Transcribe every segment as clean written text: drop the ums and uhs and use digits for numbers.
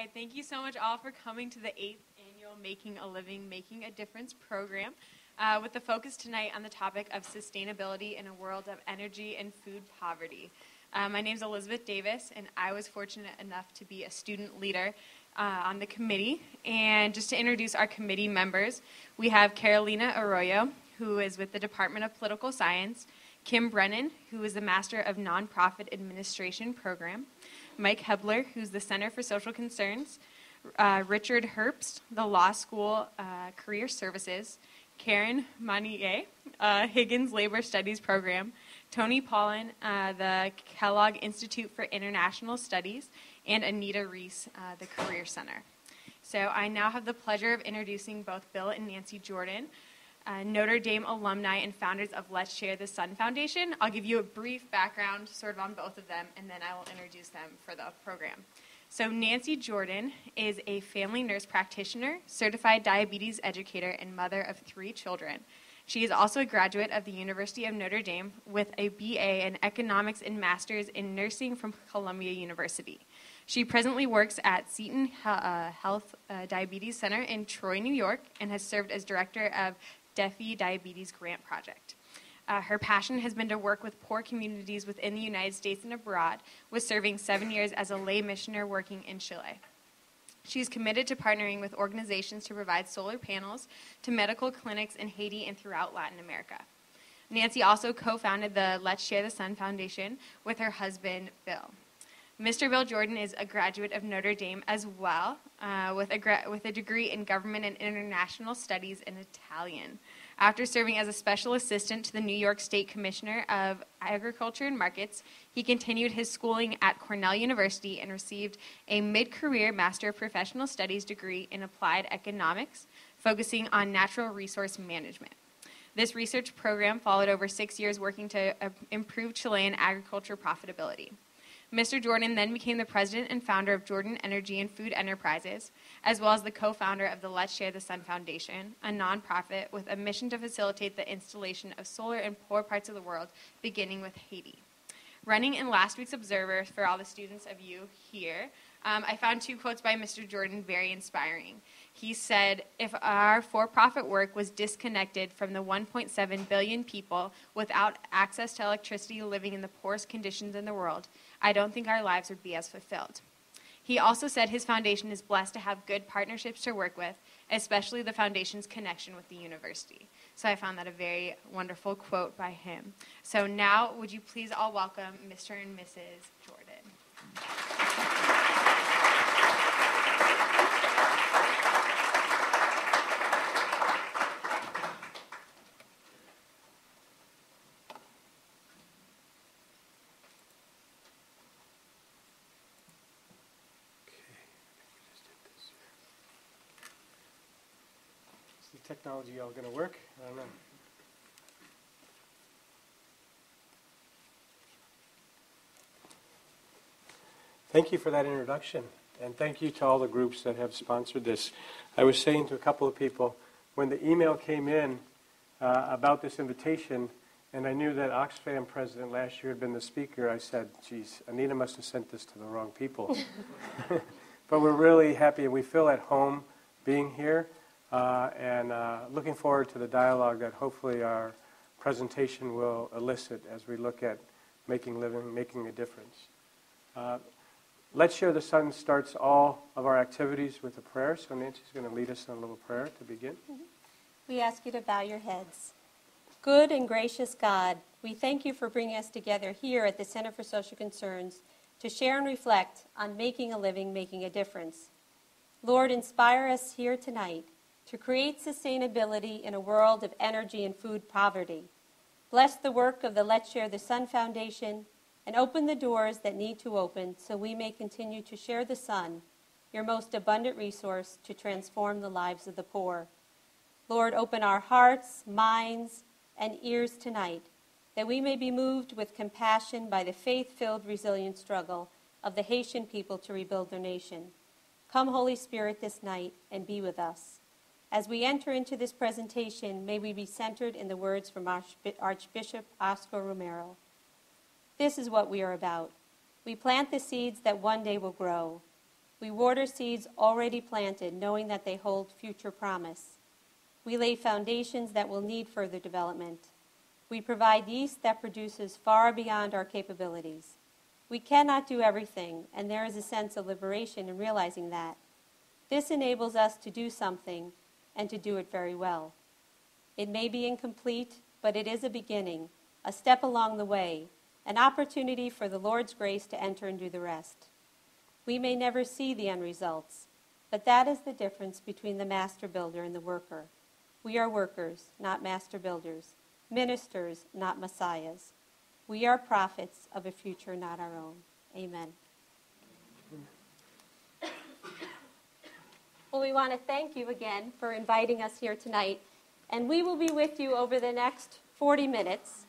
right, thank you so much all for coming to the 8th annual Making a Living, Making a Difference program with the focus tonight on the topic of sustainability in a world of energy and food poverty. My name is Elizabeth Davis, and I was fortunate enough to be a student leader on the committee. And just to introduce our committee members, we have Carolina Arroyo, who is with the Department of Political Science, Kim Brennan, who is the Master of Nonprofit Administration Program, Mike Hebler, who's the Center for Social Concerns, Richard Herbst, the Law School Career Services, Karen Manier, Higgins Labor Studies Program, Tony Paulin, the Kellogg Institute for International Studies, and Anita Reese, the Career Center. So I now have the pleasure of introducing both Bill and Nancy Jordan, Notre Dame alumni and founders of Let's Share the Sun Foundation. I'll give you a brief background sort of on both of them, and then I will introduce them for the program. So Nancy Jordan is a family nurse practitioner, certified diabetes educator, and mother of 3 children. She is also a graduate of the University of Notre Dame with a BA in Economics and Master's in Nursing from Columbia University. She presently works at Seton Health Diabetes Center in Troy, New York, and has served as director of Defi Diabetes Grant Project. Her passion has been to work with poor communities within the United States and abroad, with serving 7 years as a lay missioner working in Chile. She is committed to partnering with organizations to provide solar panels to medical clinics in Haiti and throughout Latin America. Nancy also co-founded the Let's Share the Sun Foundation with her husband, Bill. Mr. Bill Jordan is a graduate of Notre Dame as well, with a degree in Government and International Studies in Italian. After serving as a special assistant to the New York State Commissioner of Agriculture and Markets, he continued his schooling at Cornell University and received a mid-career Master of Professional Studies degree in Applied Economics, focusing on natural resource management. This research program followed over 6 years working to improve Chilean agriculture profitability. Mr. Jordan then became the president and founder of Jordan Energy and Food Enterprises, as well as the co-founder of the Let's Share the Sun Foundation, a nonprofit with a mission to facilitate the installation of solar in poor parts of the world, beginning with Haiti. Running in last week's Observer for all the students of you here, I found 2 quotes by Mr. Jordan very inspiring. He said, "If our for-profit work was disconnected from the 1.7 billion people without access to electricity living in the poorest conditions in the world, I don't think our lives would be as fulfilled." He also said his foundation is blessed to have good partnerships to work with, especially the foundation's connection with the university. So I found that a very wonderful quote by him. So now, would you please all welcome Mr. and Mrs. Jordan. Technology all going to work? I don't know. Thank you for that introduction, and thank you to all the groups that have sponsored this. I was saying to a couple of people, when the email came in about this invitation, and I knew that Oxfam president last year had been the speaker, I said, geez, Anita must have sent this to the wrong people. But we're really happy, and we feel at home being here. And looking forward to the dialogue that hopefully our presentation will elicit as we look at making a difference. Let's Share the Sun starts all of our activities with a prayer, so Nancy's going to lead us in a little prayer to begin. We ask you to bow your heads. Good and gracious God, we thank you for bringing us together here at the Center for Social Concerns to share and reflect on making a living, making a difference. Lord, inspire us here tonight to create sustainability in a world of energy and food poverty. Bless the work of the Let's Share the Sun Foundation and open the doors that need to open so we may continue to share the sun, your most abundant resource to transform the lives of the poor. Lord, open our hearts, minds, and ears tonight that we may be moved with compassion by the faith-filled, resilient struggle of the Haitian people to rebuild their nation. Come, Holy Spirit, this night and be with us. As we enter into this presentation, may we be centered in the words from Archbishop Oscar Romero. This is what we are about. We plant the seeds that one day will grow. We water seeds already planted, knowing that they hold future promise. We lay foundations that will need further development. We provide yeast that produces far beyond our capabilities. We cannot do everything, and there is a sense of liberation in realizing that. This enables us to do something and to do it very well. It may be incomplete, but it is a beginning, a step along the way, an opportunity for the Lord's grace to enter and do the rest. We may never see the end results, but that is the difference between the master builder and the worker. We are workers, not master builders, ministers, not messiahs. We are prophets of a future not our own. Amen. Well, we want to thank you again for inviting us here tonight. And we will be with you over the next 40 minutes.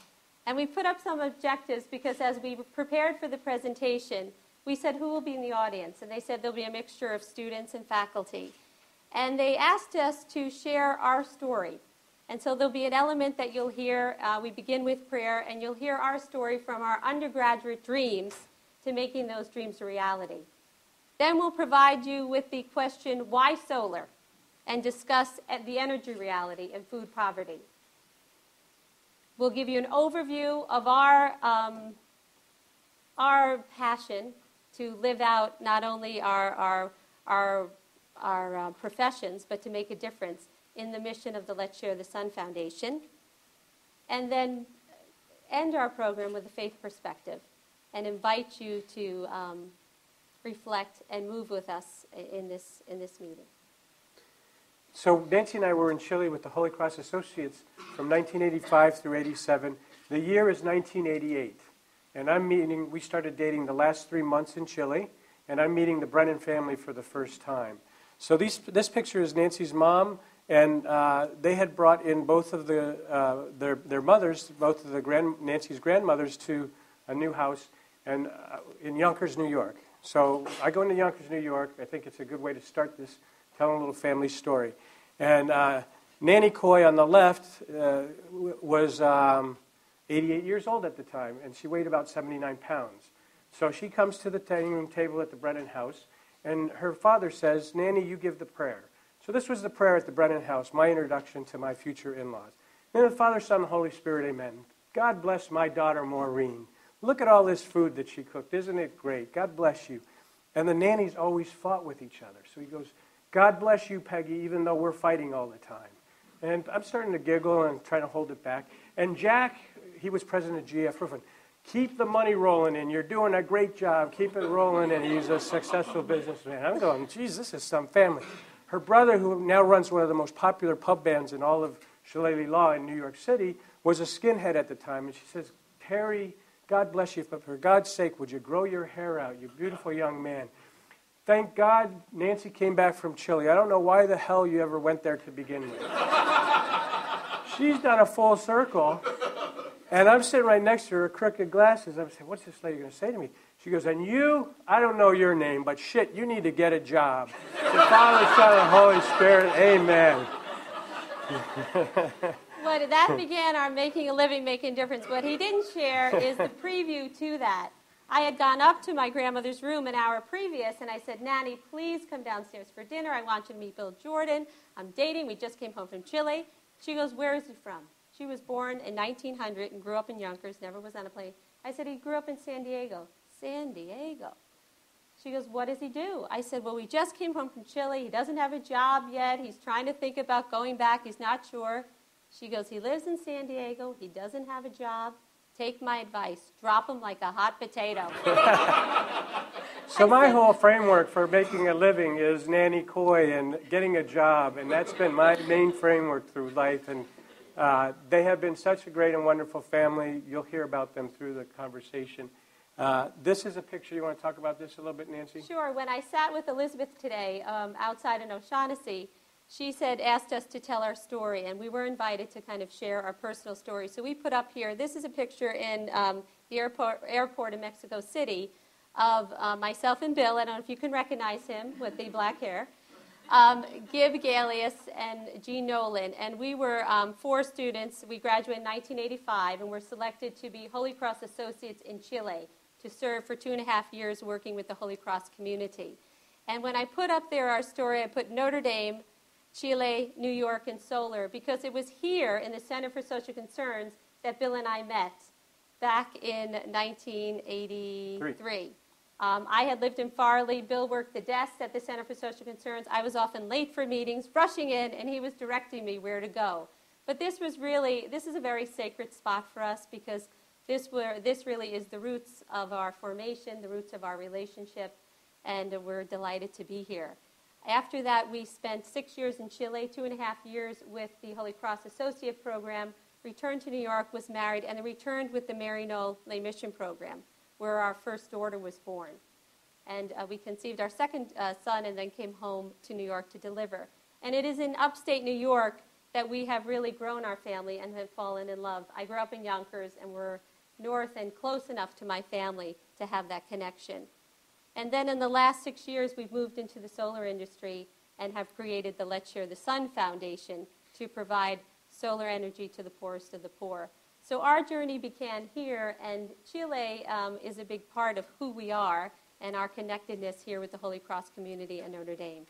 And we put up some objectives because as we prepared for the presentation, we said who will be in the audience. And they said there'll be a mixture of students and faculty. And they asked us to share our story. And so there'll be an element that you'll hear. We begin with prayer, and you'll hear our story from our undergraduate dreams to making those dreams a reality. Then we'll provide you with the question, why solar? And discuss the energy reality and food poverty. We'll give you an overview of our passion to live out not only our professions, but to make a difference in the mission of the Let's Share the Sun Foundation. And then end our program with a faith perspective and invite you to reflect and move with us in this meeting. So Nancy and I were in Chile with the Holy Cross Associates from 1985 through 87. The year is 1988. And we started dating the last 3 months in Chile, and I'm meeting the Brennan family for the first time. So this picture is Nancy's mom, and they had brought in both of their mothers, both of Nancy's grandmothers, to a new house and in Yonkers, New York. So I go into Yonkers, New York. I think it's a good way to start this, telling a little family story. And Nanny Coy on the left was 88 years old at the time, and she weighed about 79 pounds. So she comes to the dining room table at the Brennan house, and her father says, Nanny, you give the prayer. So this was the prayer at the Brennan house, my introduction to my future in-laws. In the Father, Son, and Holy Spirit, amen. God bless my daughter Maureen. Look at all this food that she cooked. Isn't it great? God bless you. And the nannies always fought with each other. So he goes, God bless you, Peggy, even though we're fighting all the time. And I'm starting to giggle and trying to hold it back. And Jack, he was president of GF Roofing. Keep the money rolling in. You're doing a great job. Keep it rolling in. He's a successful businessman. I'm going, geez, this is some family. Her brother, who now runs one of the most popular pub bands in all of Shillelagh Law in New York City, was a skinhead at the time. And she says, Terry, God bless you, but for God's sake, would you grow your hair out, you beautiful young man. Thank God Nancy came back from Chile. I don't know why the hell you ever went there to begin with. She's done a full circle, and I'm sitting right next to her, crooked glasses. I'm saying, what's this lady going to say to me? She goes, and you, I don't know your name, but shit, you need to get a job. The Father, Son, and Holy Spirit, amen. That began our Making a Living, Making a Difference. What he didn't share is the preview to that. I had gone up to my grandmother's room an hour previous, and I said, Nanny, please come downstairs for dinner. I want you to meet Bill Jordan. I'm dating. We just came home from Chile. She goes, where is he from? She was born in 1900 and grew up in Yonkers, never was on a plane. I said, he grew up in San Diego. San Diego. She goes, what does he do? I said, well, we just came home from Chile. He doesn't have a job yet. He's trying to think about going back. He's not sure. She goes, he lives in San Diego. He doesn't have a job. Take my advice. Drop him like a hot potato. So my whole framework for making a living is Nanny Coy and getting a job, and that's been my main framework through life. And they have been such a great and wonderful family. You'll hear about them through the conversation. This is a picture. You want to talk about this a little bit, Nancy? Sure. When I sat with Elizabeth today outside in O'Shaughnessy, she asked us to tell our story, and we were invited to kind of share our personal story. So we put up here, this is a picture in the airport in Mexico City of myself and Bill. I don't know if you can recognize him with the black hair. Gib Galius and Jean Nolan. And we were 4 students. We graduated in 1985 and were selected to be Holy Cross Associates in Chile to serve for 2.5 years working with the Holy Cross community. And when I put up there our story, I put Notre Dame, Chile, New York, and solar, because it was here in the Center for Social Concerns that Bill and I met back in 1983. I had lived in Farley. Bill worked the desk at the Center for Social Concerns. I was often late for meetings, rushing in, and he was directing me where to go. But this is a very sacred spot for us, because this really is the roots of our formation, the roots of our relationship, and we're delighted to be here. After that, we spent 6 years in Chile, 2.5 years with the Holy Cross Associate Program, returned to New York, was married, and then returned with the Mary Knoll Lay Mission Program, where our first daughter was born. And we conceived our second son and then came home to New York to deliver. And it is in upstate New York that we have really grown our family and have fallen in love. I grew up in Yonkers, and we're north and close enough to my family to have that connection. And then in the last 6 years, we've moved into the solar industry and have created the Let's Share the Sun Foundation to provide solar energy to the poorest of the poor. So our journey began here, and Chile is a big part of who we are and our connectedness here with the Holy Cross community and Notre Dame.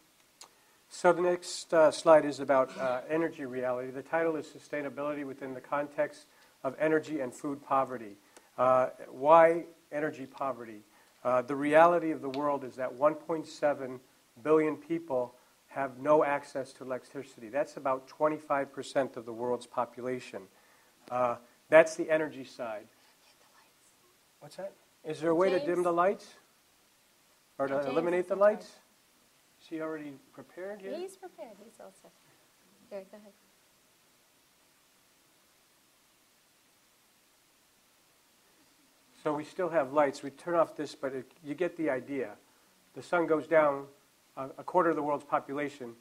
So the next slide is about energy reality. The title is Sustainability Within the Context of Energy and Food Poverty. Why energy poverty? The reality of the world is that 1.7 billion people have no access to electricity. That's about 25% of the world's population. That's the energy side. What's that? Is there a way to dim the lights? Or to eliminate the lights? Is he already prepared here? He's prepared. He's all set. Here, go ahead. So we still have lights. We turn off this, but you get the idea. The sun goes down, a quarter of the world's population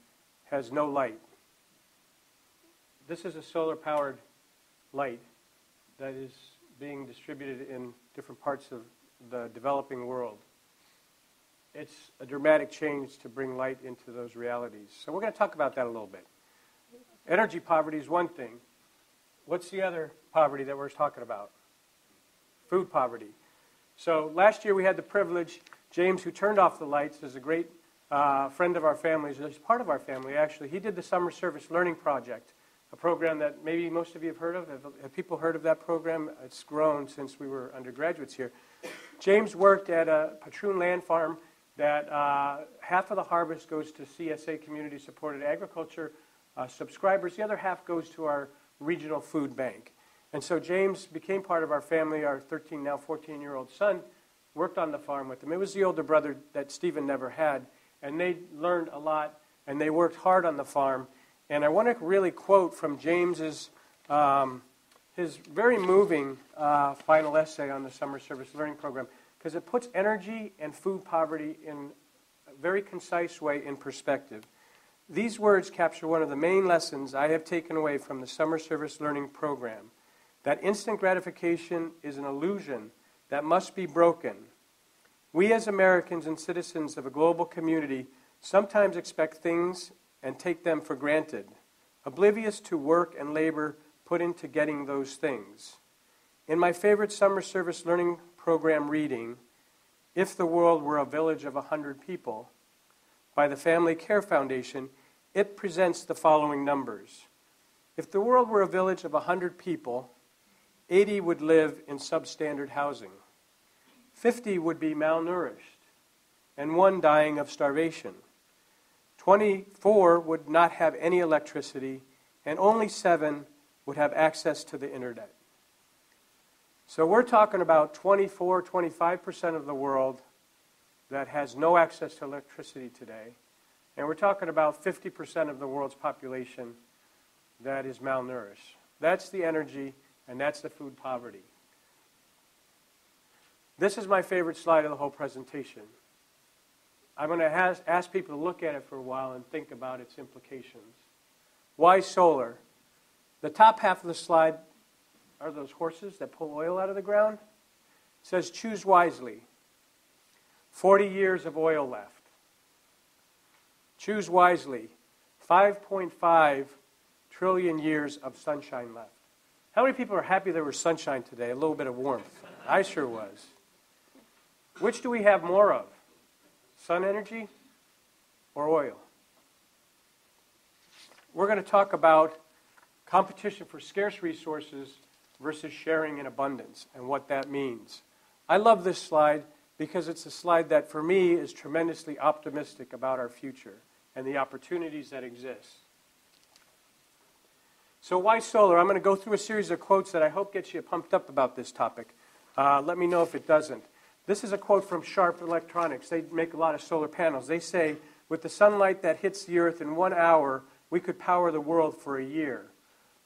has no light. This is a solar-powered light that is being distributed in different parts of the developing world. It's a dramatic change to bring light into those realities. So we're going to talk about that a little bit. Energy poverty is one thing. What's the other poverty that we're talking about? Food poverty. So last year we had the privilege, James, who turned off the lights, is a great friend of our family. He's part of our family, actually. He did the Summer Service Learning Project, a program that maybe most of you have heard of. Have people heard of that program? It's grown since we were undergraduates here. James worked at a Patroon land farm that half of the harvest goes to CSA, Community Supported Agriculture subscribers. The other half goes to our regional food bank. And so James became part of our family. Our 13, now 14-year-old son worked on the farm with him. It was the older brother that Stephen never had. And they learned a lot, and they worked hard on the farm. And I want to really quote from James's his very moving final essay on the Summer Service Learning Program, because it puts energy and food poverty in a very concise way in perspective. These words capture one of the main lessons I have taken away from the Summer Service Learning Program, that instant gratification is an illusion that must be broken. We as Americans and citizens of a global community sometimes expect things and take them for granted, oblivious to work and labor put into getting those things. In my favorite Summer Service Learning Program reading, If the World Were a Village of 100 People, by the Family Care Foundation, it presents the following numbers. If the world were a village of 100 people, 80 would live in substandard housing. 50 would be malnourished, and 1 dying of starvation. 24 would not have any electricity, and only 7 would have access to the internet. So we're talking about 24, 25% of the world that has no access to electricity today, and we're talking about 50% of the world's population that is malnourished. That's the energy, and that's the food poverty. This is my favorite slide of the whole presentation. I'm going to ask people to look at it for a while and think about its implications. Why solar? The top half of the slide are those horses that pull oil out of the ground. It says, choose wisely. 40 years of oil left. Choose wisely. 5.5 trillion years of sunshine left. How many people are happy there was sunshine today? A little bit of warmth. I sure was. Which do we have more of? Sun energy or oil? We're going to talk about competition for scarce resources versus sharing in abundance and what that means. I love this slide because it's a slide that, for me, is tremendously optimistic about our future and the opportunities that exist. So why solar? I'm going to go through a series of quotes that I hope gets you pumped up about this topic. Let me know if it doesn't. This is a quote from Sharp Electronics. They make a lot of solar panels. They say, with the sunlight that hits the earth in 1 hour, we could power the world for a year.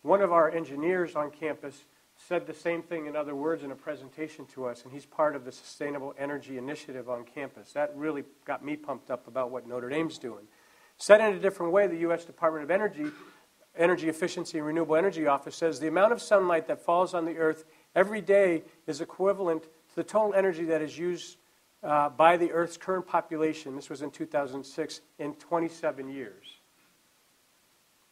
One of our engineers on campus said the same thing in other words in a presentation to us, and he's part of the Sustainable Energy Initiative on campus. That really got me pumped up about what Notre Dame's doing. Said in a different way, the U.S. Department of Energy Efficiency and Renewable Energy Office says the amount of sunlight that falls on the earth every day is equivalent to the total energy that is used by the Earth's current population, this was in 2006, in 27 years.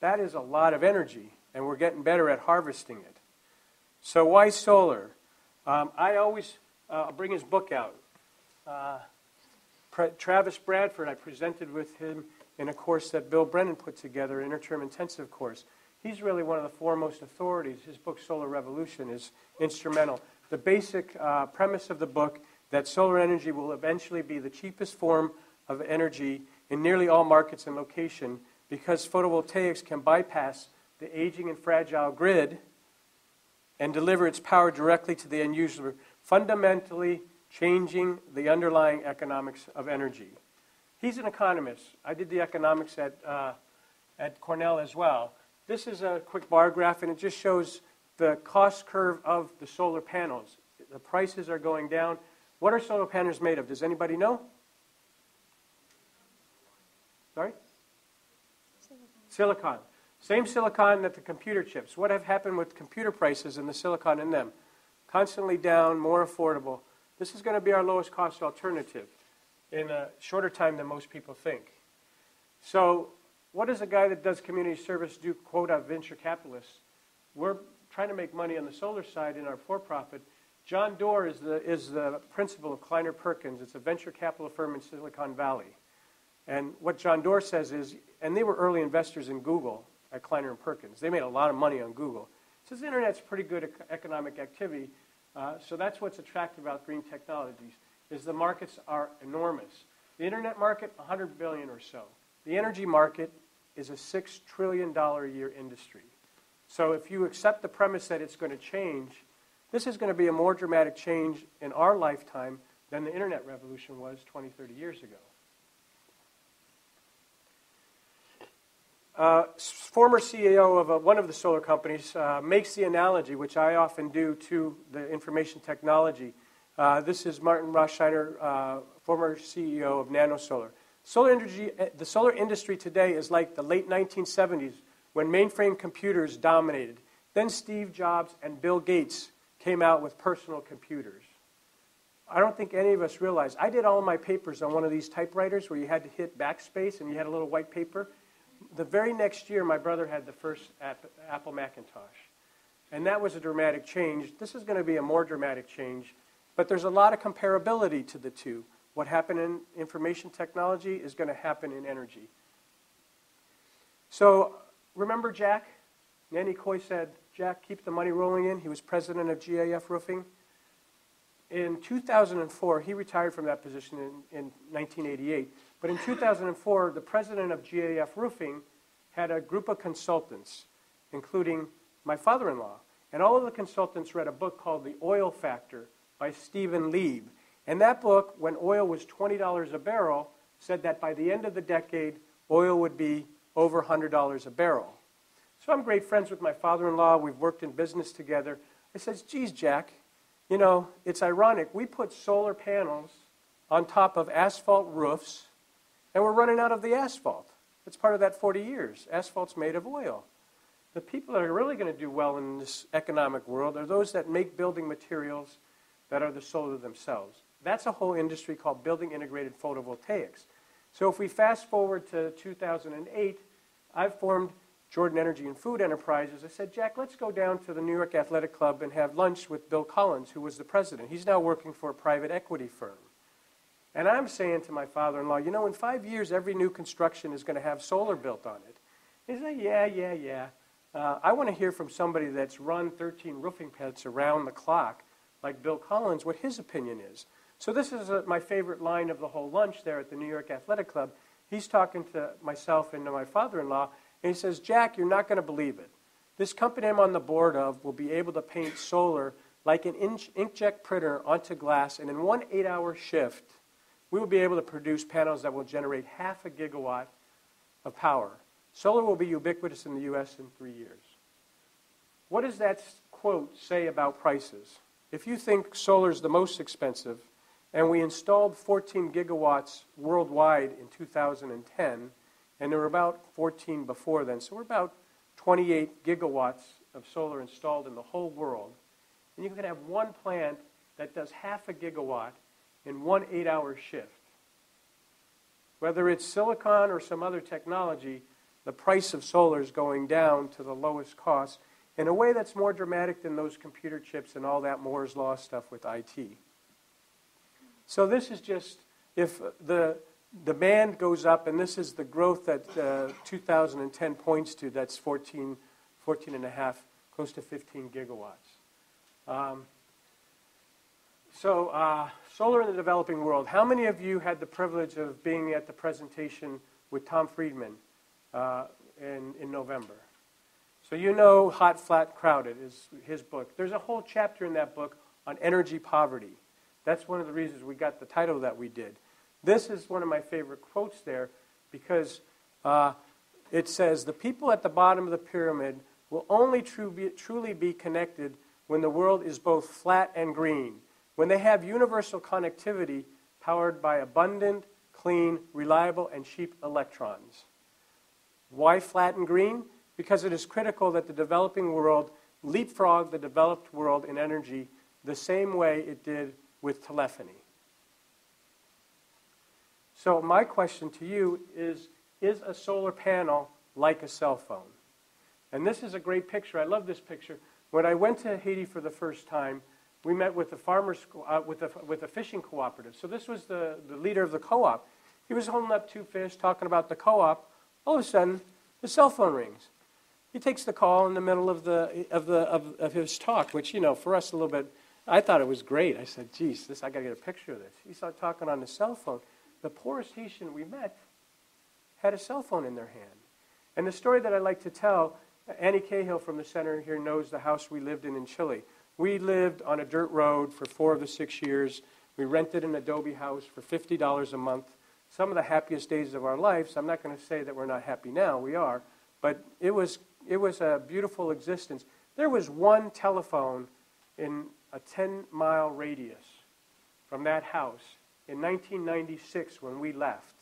That is a lot of energy, and we're getting better at harvesting it. So why solar? I always bring his book out. Travis Bradford, I presented with him in a course that Bill Brennan put together, an interterm intensive course. He's really one of the foremost authorities. His book, Solar Revolution, is instrumental. The basic premise of the book, that solar energy will eventually be the cheapest form of energy in nearly all markets and location because photovoltaics can bypass the aging and fragile grid and deliver its power directly to the end user, fundamentally changing the underlying economics of energy. He's an economist. I did the economics at Cornell as well. This is a quick bar graph, and it just shows the cost curve of the solar panels. The prices are going down. What are solar panels made of? Does anybody know? Sorry? Silicon. Same silicon that the computer chips. What have happened with computer prices and the silicon in them? Constantly down, more affordable. This is going to be our lowest cost alternative in a shorter time than most people think. So what does a guy that does community service do, quote, a venture capitalist? We're trying to make money on the solar side in our for-profit. John Doerr is the principal of Kleiner Perkins. It's a venture capital firm in Silicon Valley. And what John Doerr says is, and they were early investors in Google at Kleiner and Perkins. They made a lot of money on Google. He says the internet's pretty good economic activity, so that's what's attractive about green technologies, is the markets are enormous. The internet market, 100 billion or so. The energy market is a $6 trillion a year industry. So if you accept the premise that it's going to change, this is going to be a more dramatic change in our lifetime than the internet revolution was 20, 30 years ago. Former CEO of one of the solar companies makes the analogy, which I often do, to the information technology. This is Martin Rothsteiner, former CEO of NanoSolar. The solar industry today is like the late 1970s when mainframe computers dominated. Then Steve Jobs and Bill Gates came out with personal computers. I don't think any of us realize. I did all my papers on one of these typewriters where you had to hit backspace and you had a little white paper. The very next year, my brother had the first Apple Macintosh. And that was a dramatic change. This is going to be a more dramatic change. But there's a lot of comparability to the two. What happened in information technology is going to happen in energy. So remember Jack? Nanny Coy said, Jack, keep the money rolling in. He was president of GAF Roofing. In 2004, he retired from that position in 1988. But in 2004, the president of GAF Roofing had a group of consultants, including my father-in-law. And all of the consultants read a book called The Oil Factor by Stephen Lieb. And that book, when oil was $20 a barrel, said that by the end of the decade, oil would be over $100 a barrel. So I'm great friends with my father-in-law. We've worked in business together. I said, geez, Jack, you know, it's ironic. We put solar panels on top of asphalt roofs, and we're running out of the asphalt. It's part of that 40 years. Asphalt's made of oil. The people that are really going to do well in this economic world are those that make building materials that are the solar themselves. That's a whole industry called building integrated photovoltaics. So if we fast forward to 2008, I've formed Jordan Energy and Food Enterprises. I said, Jack, let's go down to the New York Athletic Club and have lunch with Bill Collins, who was the president. He's now working for a private equity firm. And I'm saying to my father-in-law, you know, in 5 years, every new construction is going to have solar built on it. He's like, yeah. I want to hear from somebody that's run 13 roofing pits around the clock, like Bill Collins, what his opinion is. So this is my favorite line of the whole lunch there at the New York Athletic Club. He's talking to myself and to my father-in-law, and he says, Jack, you're not going to believe it. This company I'm on the board of will be able to paint solar like an inkjet printer onto glass, and in one 8-hour shift, we will be able to produce panels that will generate 0.5 gigawatt of power. Solar will be ubiquitous in the U.S. in 3 years. What does that quote say about prices? If you think solar is the most expensive, and we installed 14 gigawatts worldwide in 2010, and there were about 14 before then, so we're about 28 gigawatts of solar installed in the whole world. And you can have one plant that does 0.5 gigawatt in one 8-hour shift. Whether it's silicon or some other technology, the price of solar is going down to the lowest cost in a way that's more dramatic than those computer chips and all that Moore's Law stuff with IT. So this is just, if the demand goes up, and this is the growth that 2010 points to, that's 14 and a half, close to 15 gigawatts. Solar in the developing world. How many of you had the privilege of being at the presentation with Tom Friedman in November? So you know Hot, Flat, Crowded is his book. There's a whole chapter in that book on energy poverty. That's one of the reasons we got the title that we did. This is one of my favorite quotes there because it says, the people at the bottom of the pyramid will only truly be connected when the world is both flat and green, when they have universal connectivity powered by abundant, clean, reliable, and cheap electrons. Why flat and green? Because it is critical that the developing world leapfrog the developed world in energy the same way it did with telephony. So my question to you is a solar panel like a cell phone? And this is a great picture. I love this picture. When I went to Haiti for the first time, we met with the farmers, with a fishing cooperative. So this was the leader of the co-op. He was holding up 2 fish, talking about the co-op. All of a sudden, the cell phone rings. He takes the call in the middle of his talk, which, you know, for us a little bit, I thought it was great. I said, geez, I got to get a picture of this. He started talking on the cell phone. The poorest Haitian we met had a cell phone in their hand. And the story that I like to tell, Annie Cahill from the center here knows the house we lived in Chile. We lived on a dirt road for 4 of the 6 years. We rented an adobe house for $50 a month. Some of the happiest days of our lives. I'm not going to say that we're not happy now. We are. But it was a beautiful existence. There was one telephone in a 10-mile radius from that house in 1996 when we left.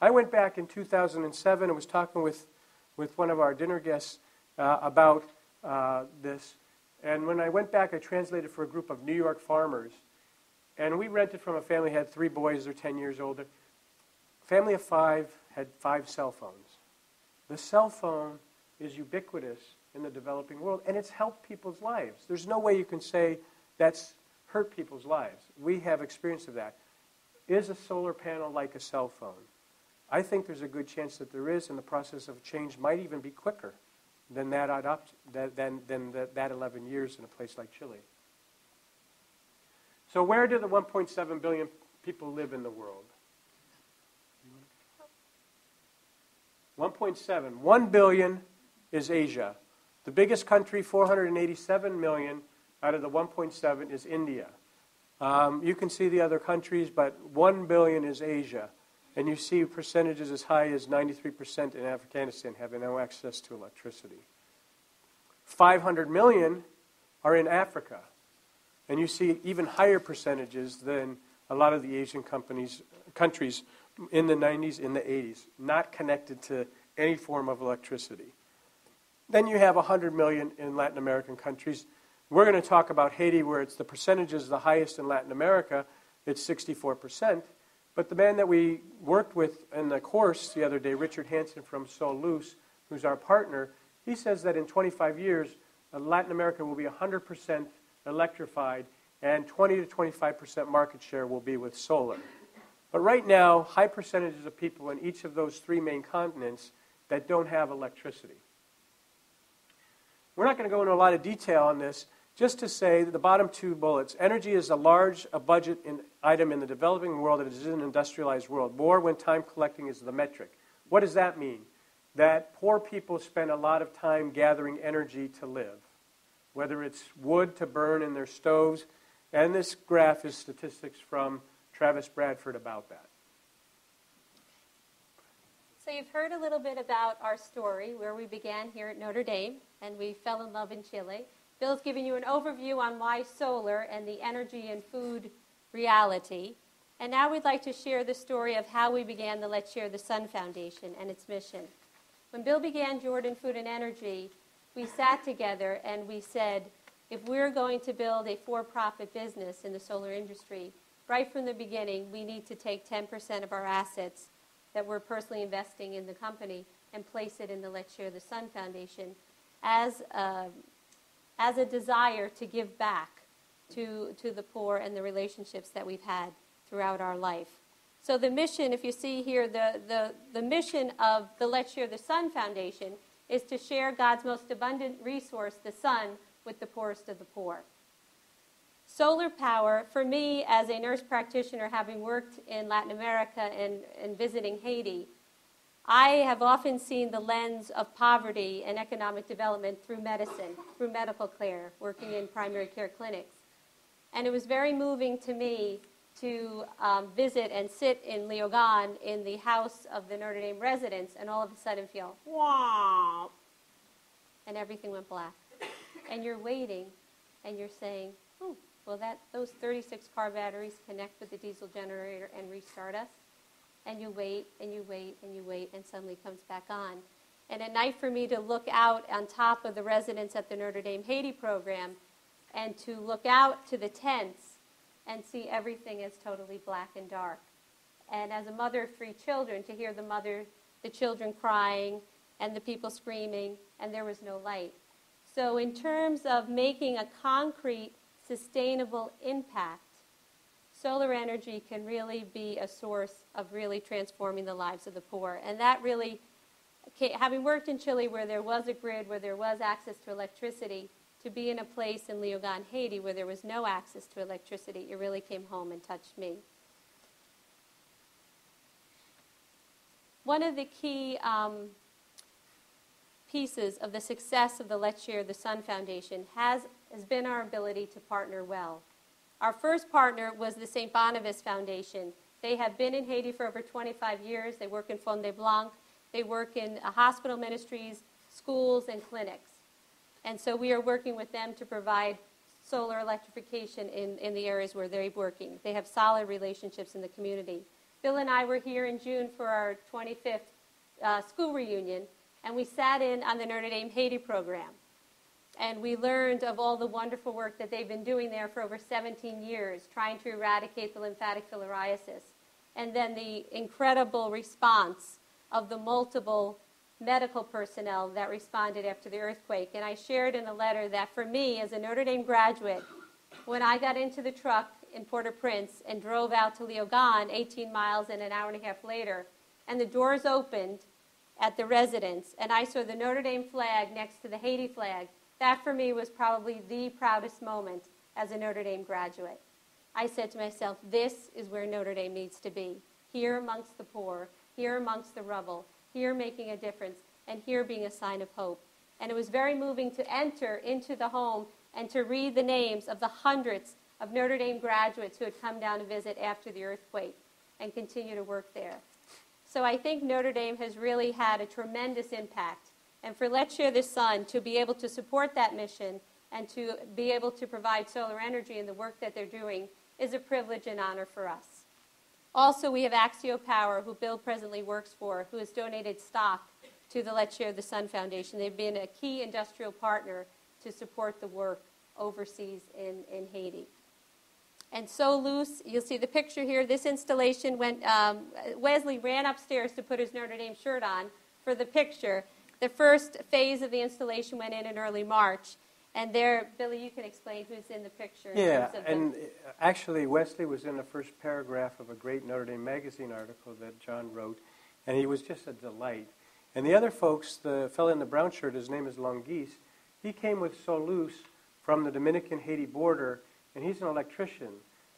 I went back in 2007 and was talking with one of our dinner guests about this. And when I went back, I translated for a group of New York farmers. And we rented from a family that had 3 boys. They're 10 years older. Family of 5 had 5 cell phones. The cell phone is ubiquitous in the developing world, and it's helped people's lives. There's no way you can say that's hurt people's lives. We have experience of that. Is a solar panel like a cell phone? I think there's a good chance that there is, and the process of change might even be quicker than that 11 years in a place like Chile. So where do the 1.7 billion people live in the world? 1.7. 1 billion is Asia. The biggest country, 487 million out of the 1.7 is India. You can see the other countries, but 1 billion is Asia. And you see percentages as high as 93% in Afghanistan having no access to electricity. 500 million are in Africa. And you see even higher percentages than a lot of the Asian countries in the 90s, in the 80s, not connected to any form of electricity. Then you have 100 million in Latin American countries. We're going to talk about Haiti, where it's the percentages the highest in Latin America. It's 64%. But the man that we worked with in the course the other day, Richard Hansen from Loaves, who's our partner, he says that in 25 years, Latin America will be 100% electrified, and 20 to 25% market share will be with solar. But right now, high percentages of people in each of those three main continents that don't have electricity. We're not going to go into a lot of detail on this, just to say that the bottom two bullets, energy is a large budget item in the developing world that is in an industrialized world. More when time collecting is the metric. What does that mean? That poor people spend a lot of time gathering energy to live, whether it's wood to burn in their stoves, and this graph is statistics from Travis Bradford about that. So you've heard a little bit about our story, where we began here at Notre Dame, and we fell in love in Chile. Bill's giving you an overview on why solar and the energy and food reality. And now we'd like to share the story of how we began the Let's Share the Sun Foundation and its mission. When Bill began Jordan Food and Energy, we sat together and we said, if we're going to build a for-profit business in the solar industry, right from the beginning, we need to take 10% of our assets that we're personally investing in the company and place it in the Let's Share the Sun Foundation as a desire to give back to the poor and the relationships that we've had throughout our life. So the mission, if you see here, the mission of the Let's Share the Sun Foundation is to share God's most abundant resource, the sun, with the poorest of the poor. Solar power, for me as a nurse practitioner, having worked in Latin America and visiting Haiti, I have often seen the lens of poverty and economic development through medicine, through medical care, working in primary care clinics. And it was very moving to me to visit and sit in Léogâne in the house of the Notre Dame residents and all of a sudden feel, wow, and everything went black. And you're waiting and you're saying, oh, will those 36 car batteries connect with the diesel generator and restart us? And you wait, and you wait, and you wait, and suddenly it comes back on. And at night for me to look out on top of the residents at the Notre Dame Haiti program and to look out to the tents and see everything as totally black and dark. And as a mother of 3 children, to hear the children crying and the people screaming, and there was no light. So in terms of making a concrete, sustainable impact, solar energy can really be a source of really transforming the lives of the poor. And that really, having worked in Chile where there was a grid, where there was access to electricity, to be in a place in Léogâne, Haiti, where there was no access to electricity, it really came home and touched me. One of the key pieces of the success of the Let's Share the Sun Foundation has been our ability to partner well. Our first partner was the St. Boniface Foundation. They have been in Haiti for over 25 years. They work in Fond de Blanc. They work in hospital ministries, schools, and clinics. And so we are working with them to provide solar electrification in the areas where they're working. They have solid relationships in the community. Bill and I were here in June for our 25th school reunion, and we sat in on the Notre Dame Haiti program. And we learned of all the wonderful work that they've been doing there for over 17 years, trying to eradicate the lymphatic filariasis. And then the incredible response of the multiple medical personnel that responded after the earthquake. And I shared in the letter that for me, as a Notre Dame graduate, when I got into the truck in Port-au-Prince and drove out to Léogâne 18 miles and an hour and a half later, and the doors opened at the residence, and I saw the Notre Dame flag next to the Haiti flag, that for me was probably the proudest moment as a Notre Dame graduate. I said to myself, this is where Notre Dame needs to be, here amongst the poor, here amongst the rubble, here making a difference, and here being a sign of hope. And it was very moving to enter into the home and to read the names of the hundreds of Notre Dame graduates who had come down to visit after the earthquake and continue to work there. So I think Notre Dame has really had a tremendous impact. And for Let's Share the Sun to be able to support that mission and to be able to provide solar energy in the work that they're doing is a privilege and honor for us. Also, we have Axio Power, who Bill presently works for, who has donated stock to the Let's Share the Sun Foundation. They've been a key industrial partner to support the work overseas in Haiti. And So Loose, you'll see the picture here. This installation went, Wesley ran upstairs to put his Notre Dame shirt on for the picture. The first phase of the installation went in early March. And there, Billy, you can explain who's in the picture. Yeah, and actually Wesley was in the first paragraph of a great Notre Dame magazine article that John wrote, and he was just a delight. And the other folks, the fellow in the brown shirt, his name is Longuis, he came with Solus from the Dominican-Haiti border, and he's an electrician.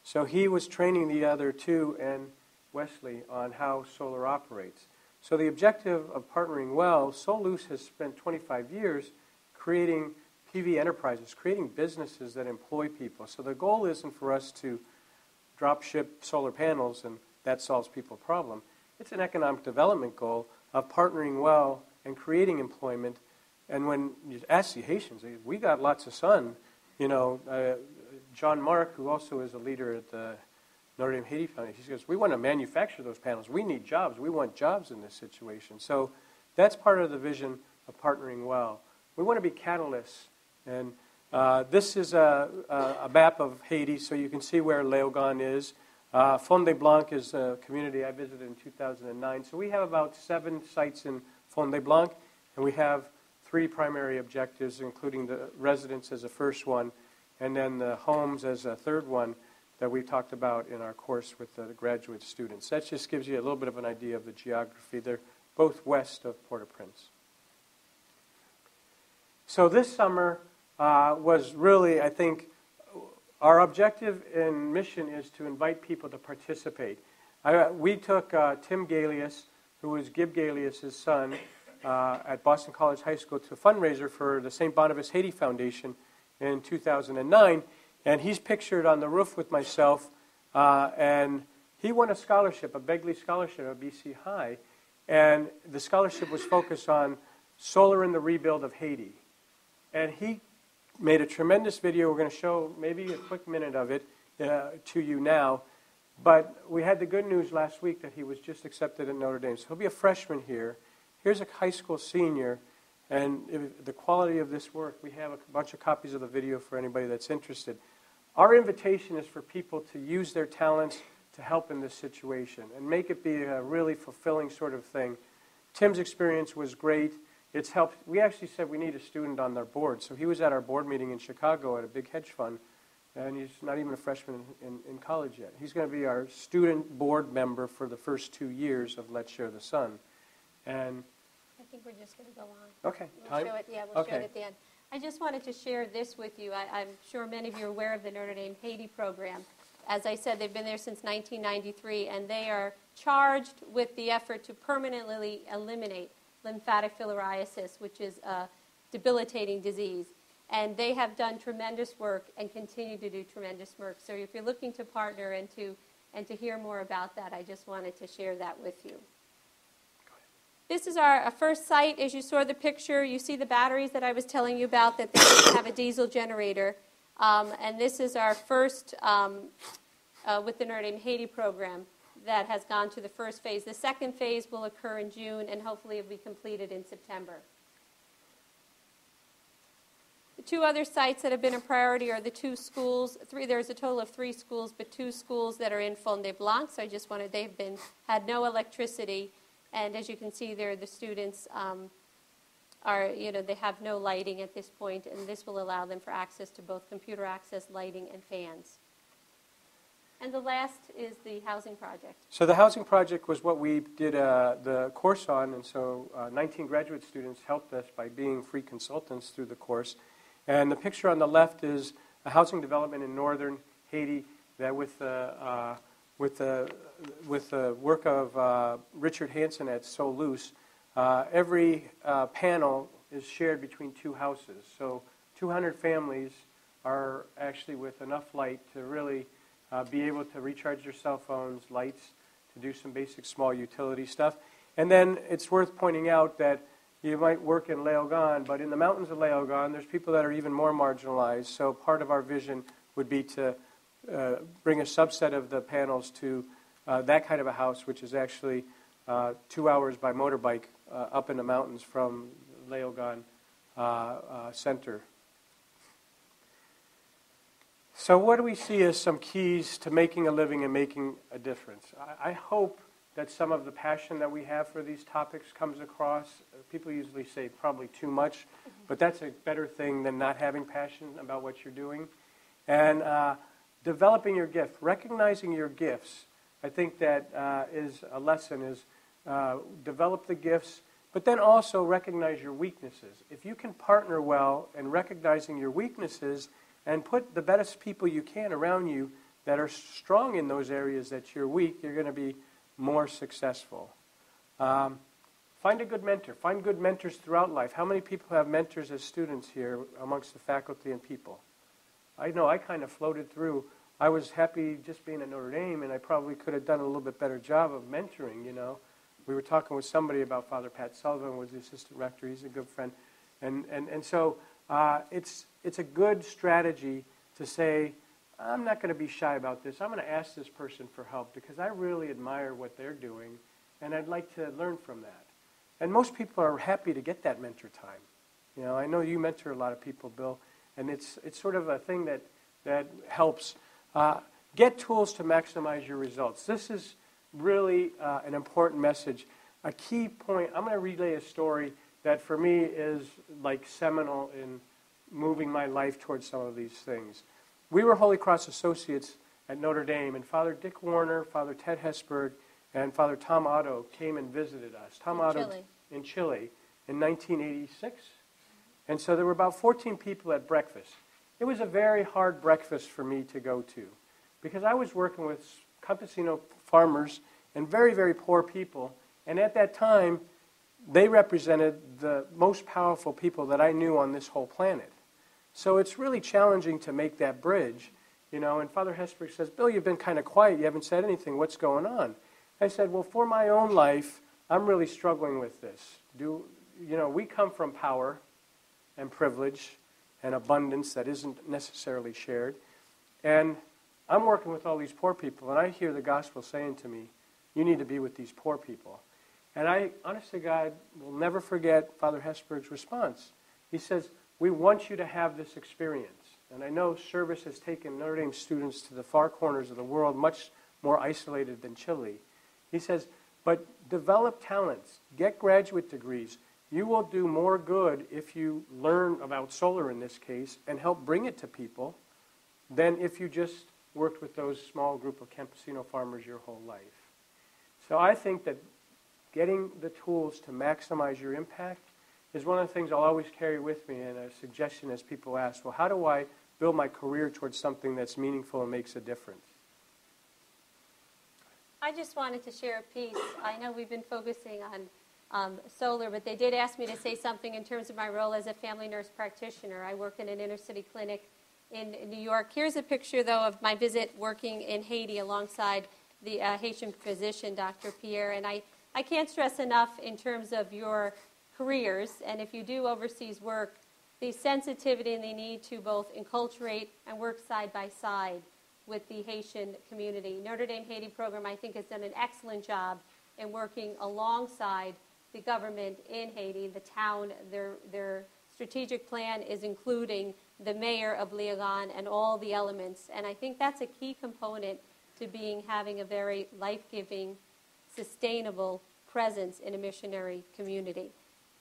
So he was training the other two and Wesley on how solar operates. So the objective of partnering well, Solus has spent 25 years creating PV enterprises, creating businesses that employ people. So the goal isn't for us to drop ship solar panels and that solves people's problem. It's an economic development goal of partnering well and creating employment. And when you ask the Haitians, we got lots of sun. You know, John Mark, who also is a leader at the Notre Dame Haiti Foundation, he goes, we want to manufacture those panels. We need jobs. We want jobs in this situation. So that's part of the vision of partnering well. We want to be catalysts. And this is a map of Haiti, so you can see where Léogâne is. Fond-des-Blancs is a community I visited in 2009. So we have about 7 sites in Fond-des-Blancs, and we have 3 primary objectives, including the residence as a first one, and then the homes as a third one that we talked about in our course with the graduate students. That just gives you a little bit of an idea of the geography. They're both west of Port-au-Prince. So this summer was really, I think, our objective and mission is to invite people to participate. We took Tim Galius, who was Gib Galius' son, at Boston College High School to a fundraiser for the St. Boniface Haiti Foundation in 2009, and he's pictured on the roof with myself, and he won a scholarship, a Begley Scholarship at BC High, and the scholarship was focused on solar in the rebuild of Haiti. And he made a tremendous video. We're going to show maybe a quick minute of it to you now. But we had the good news last week that he was just accepted at Notre Dame. So he'll be a freshman here. Here's a high school senior. And the quality of this work, we have a bunch of copies of the video for anybody that's interested. Our invitation is for people to use their talents to help in this situation and make it be a really fulfilling sort of thing. Tim's experience was great. It's helped. We actually said we need a student on their board. So he was at our board meeting in Chicago at a big hedge fund, and he's not even a freshman in college yet. He's going to be our student board member for the first 2 years of Let's Share the Sun. And I think we're just going to go on. Okay. We'll show it, we'll show it at the end. I just wanted to share this with you. I'm sure many of you are aware of the Notre Dame Haiti program. As I said, they've been there since 1993, and they are charged with the effort to permanently eliminate lymphatic filariasis, which is a debilitating disease. And they have done tremendous work and continue to do tremendous work. So if you're looking to partner and to hear more about that, I just wanted to share that with you. This is our first site. As you saw the picture, you see the batteries that I was telling you about, that they have a diesel generator. And this is our first, with the Notre Dame Haiti program, that has gone to the first phase. The second phase will occur in June, and hopefully it will be completed in September. The 2 other sites that have been a priority are the 2 schools. There's a total of 3 schools, but 2 schools that are in Fond-des-Blancs. So I just wanted, had no electricity, and as you can see there, the students they have no lighting at this point, and this will allow them for access to both computer access, lighting, and fans. And the last is the housing project. So the housing project was what we did the course on, and so 19 graduate students helped us by being free consultants through the course. And the picture on the left is a housing development in northern Haiti that with the work of Richard Hansen at Solus, every panel is shared between 2 houses. So 200 families are actually with enough light to really be able to recharge their cell phones, lights, to do some basic small utility stuff. And then it's worth pointing out that you might work in Léogâne, but in the mountains of Léogâne, there's people that are even more marginalized. So part of our vision would be to bring a subset of the panels to that kind of a house, which is actually 2 hours by motorbike up in the mountains from Léogâne Center. So what do we see as some keys to making a living and making a difference? I hope that some of the passion that we have for these topics comes across. People usually say probably too much, but that's a better thing than not having passion about what you're doing. And developing your gift, recognizing your gifts. I think that is a lesson, is develop the gifts, but then also recognize your weaknesses. If you can partner well in recognizing your weaknesses and put the best people you can around you that are strong in those areas that you're weak, you're going to be more successful. Find a good mentor. Find good mentors throughout life. How many people have mentors as students here amongst the faculty and people? I know I kind of floated through. I was happy just being at Notre Dame, and I probably could have done a little bit better job of mentoring, you know. We were talking with somebody about Father Pat Sullivan, was the assistant rector. He's a good friend. And so it's a good strategy to say, I'm not going to be shy about this. I'm going to ask this person for help because I really admire what they're doing, and I'd like to learn from that. And most people are happy to get that mentor time. You know, I know you mentor a lot of people, Bill, and it's sort of a thing that helps. Get tools to maximize your results. This is really an important message. A key point, I'm going to relay a story that for me is like seminal in moving my life towards some of these things. We were Holy Cross Associates at Notre Dame, and Father Dick Warner, Father Ted Hesburgh, and Father Tom Otto came and visited us. In Chile in 1986. And so there were about 14 people at breakfast. It was a very hard breakfast for me to go to because I was working with campesino farmers and very, very poor people. And at that time, they represented the most powerful people that I knew on this whole planet. So it's really challenging to make that bridge, you know. And Father Hesburgh says, Bill, you've been kind of quiet. You haven't said anything. What's going on? I said, well, for my own life, I'm really struggling with this. We come from power and privilege and abundance that isn't necessarily shared. And I'm working with all these poor people, and I hear the gospel saying to me, you need to be with these poor people. And I, honest to God, will never forget Father Hesburgh's response. He says, we want you to have this experience. And I know service has taken Notre Dame students to the far corners of the world, much more isolated than Chile. He says, but develop talents, get graduate degrees. You will do more good if you learn about solar in this case and help bring it to people than if you just worked with those small group of campesino farmers your whole life. So I think that getting the tools to maximize your impact is one of the things I'll always carry with me, and a suggestion as people ask, well, how do I build my career towards something that's meaningful and makes a difference? I just wanted to share a piece. I know we've been focusing on solar, but they did ask me to say something in terms of my role as a family nurse practitioner. I work in an inner city clinic in New York. Here's a picture, though, of my visit working in Haiti alongside the Haitian physician, Dr. Pierre. And I can't stress enough in terms of your careers, and if you do overseas work, the sensitivity and the need to both enculturate and work side by side with the Haitian community. Notre Dame Haiti program, I think, has done an excellent job in working alongside the government in Haiti, the town. Their strategic plan is including the mayor of Léogâne and all the elements, and I think that's a key component to having a very life-giving, sustainable presence in a missionary community.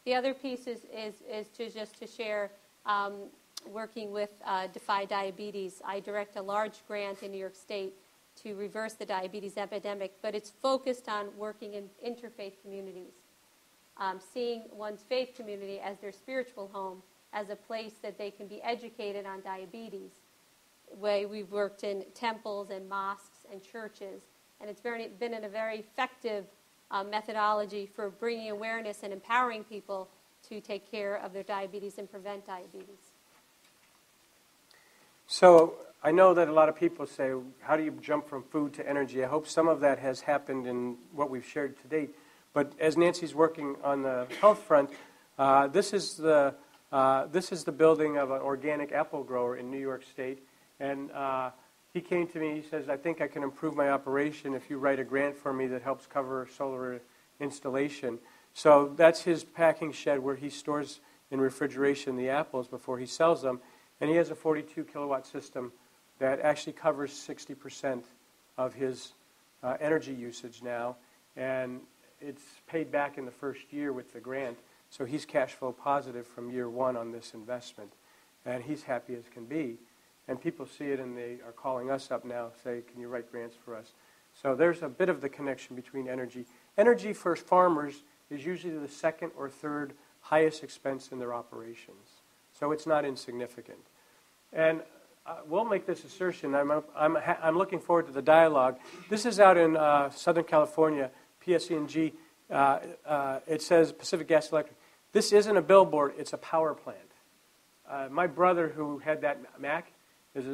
The other piece is to share working with Defy Diabetes. I direct a large grant in New York State to reverse the diabetes epidemic, but it's focused on working in interfaith communities, seeing one's faith community as their spiritual home, as a place that they can be educated on diabetes. We've worked in temples and mosques and churches, and it's been a very effective methodology for bringing awareness and empowering people to take care of their diabetes and prevent diabetes. So I know that a lot of people say, how do you jump from food to energy? I hope some of that has happened in what we've shared to date. But as Nancy's working on the health front, this is the building of an organic apple grower in New York State. And he came to me, he says, I think I can improve my operation if you write a grant for me that helps cover solar installation. So that's his packing shed where he stores in refrigeration the apples before he sells them. And he has a 42 kilowatt system that actually covers 60% of his energy usage now. and it's paid back in the first year with the grant. So he's cash flow positive from year one on this investment, and he's happy as can be. And people see it, and they are calling us up now, say, can you write grants for us? So there's a bit of the connection between energy. Energy for farmers is usually the second or third highest expense in their operations. So it's not insignificant. And we'll make this assertion. I'm looking forward to the dialogue. This is out in Southern California, PSE&G. It says Pacific Gas Electric. This isn't a billboard, it's a power plant. My brother, who had that Mac, is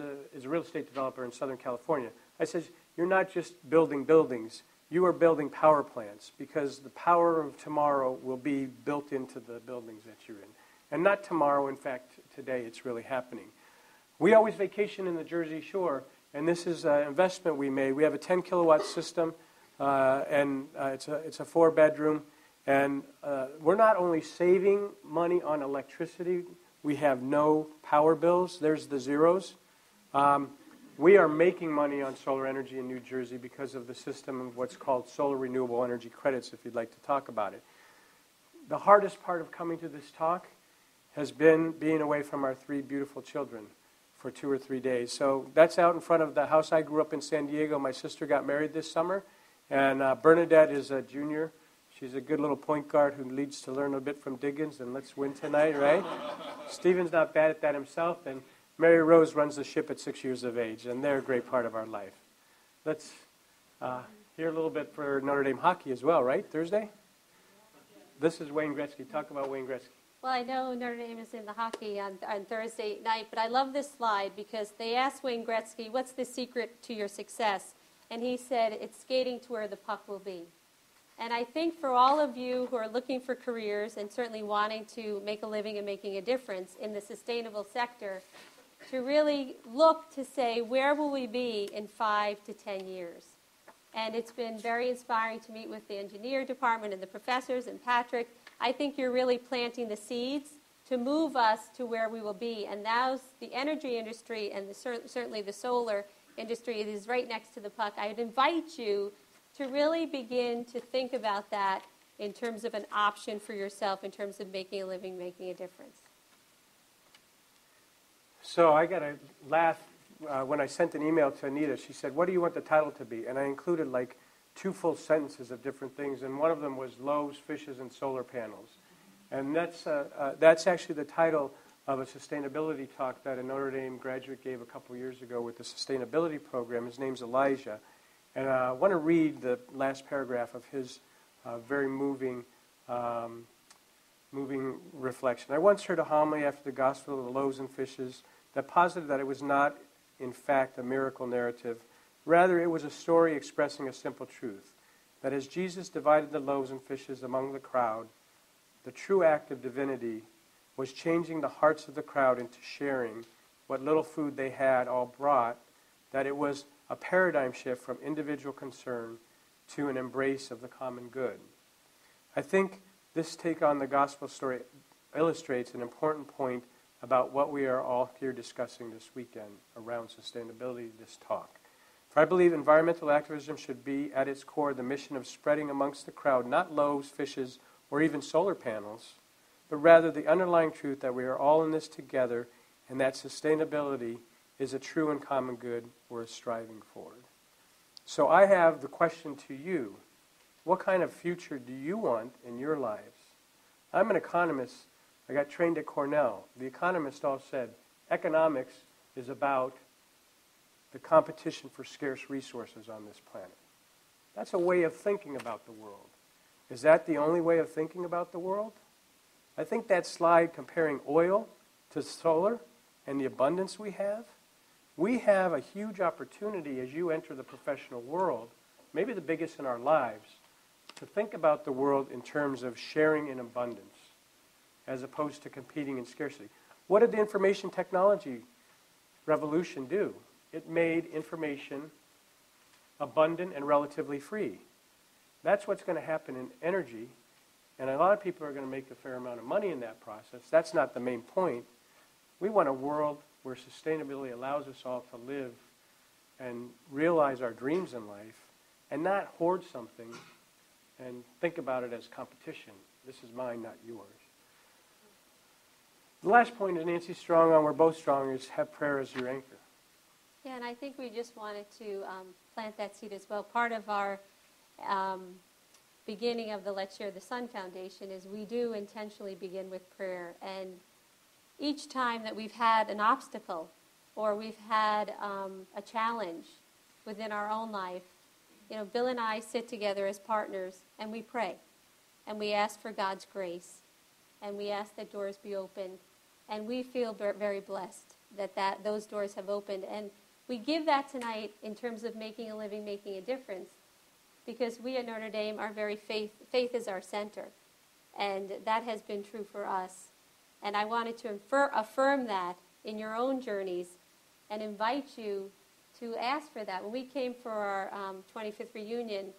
a real estate developer in Southern California. I said, you're not just building buildings, you are building power plants, because the power of tomorrow will be built into the buildings that you're in. And not tomorrow, in fact, today it's really happening. We always vacation in the Jersey Shore, and this is an investment we made. We have a 10-kilowatt system, and it's a 4-bedroom. And we're not only saving money on electricity, we have no power bills. There's the zeros. We are making money on solar energy in New Jersey because of the system of what's called solar renewable energy credits, if you'd like to talk about it. The hardest part of coming to this talk has been being away from our 3 beautiful children for 2 or 3 days. So that's out in front of the house. I grew up in San Diego. My sister got married this summer, and Bernadette is a junior. She's a good little point guard who needs to learn a bit from Diggins, and let's win tonight, right? Stephen's not bad at that himself, and Mary Rose runs the ship at 6 years of age, and they're a great part of our life. Let's hear a little bit for Notre Dame hockey as well, right? Thursday? This is Wayne Gretzky. Talk about Wayne Gretzky. Well, I know Notre Dame is in the hockey on Thursday night, but I love this slide because they asked Wayne Gretzky, what's the secret to your success? And he said, it's skating to where the puck will be. And I think for all of you who are looking for careers and certainly wanting to make a living and making a difference in the sustainable sector, to really look to say, where will we be in 5 to 10 years? And it's been very inspiring to meet with the engineer department and the professors and Patrick. I think you're really planting the seeds to move us to where we will be. And now the energy industry and certainly the solar industry is right next to the puck. I would invite you to really begin to think about that in terms of an option for yourself, in terms of making a living, making a difference. So I got a laugh when I sent an email to Anita. She said, what do you want the title to be? And I included like 2 full sentences of different things, and one of them was Loaves, Fishes, and Solar Panels. And that's actually the title of a sustainability talk that a Notre Dame graduate gave a couple years ago with the sustainability program. His name's Elijah. And I want to read the last paragraph of his very moving reflection. I once heard a homily after the Gospel of the Loaves and Fishes that posited that it was not, in fact, a miracle narrative. Rather, it was a story expressing a simple truth, that as Jesus divided the loaves and fishes among the crowd, the true act of divinity was changing the hearts of the crowd into sharing what little food they had all brought, that it was a paradigm shift from individual concern to an embrace of the common good. I think this take on the gospel story illustrates an important point about what we are all here discussing this weekend around sustainability, this talk. For I believe environmental activism should be at its core the mission of spreading amongst the crowd not loaves, fishes, or even solar panels, but rather the underlying truth that we are all in this together and that sustainability is a true and common good worth striving for. So I have the question to you. What kind of future do you want in your lives? I'm an economist. I got trained at Cornell. The economists all said economics is about the competition for scarce resources on this planet. That's a way of thinking about the world. Is that the only way of thinking about the world? I think that slide comparing oil to solar and the abundance we have a huge opportunity as you enter the professional world, maybe the biggest in our lives, to think about the world in terms of sharing in abundance as opposed to competing in scarcity. What did the information technology revolution do? It made information abundant and relatively free. That's what's going to happen in energy, and a lot of people are going to make a fair amount of money in that process. That's not the main point. We want a world where sustainability allows us all to live and realize our dreams in life and not hoard something and think about it as competition. This is mine, not yours. The last point that Nancy's strong on, we're both strong, is have prayer as your anchor. Yeah, and I think we just wanted to plant that seed as well. Part of our beginning of the Let's Share the Sun Foundation is we do intentionally begin with prayer. And each time that we've had an obstacle or we've had a challenge within our own life, you know, Bill and I sit together as partners and we pray. And we ask for God's grace. And we ask that doors be opened. And we feel very blessed that those doors have opened. And we give that tonight in terms of making a living, making a difference. Because we at Notre Dame are very faith is our center. And that has been true for us. And I wanted to affirm that in your own journeys and invite you to ask for that. When we came for our 25th reunion,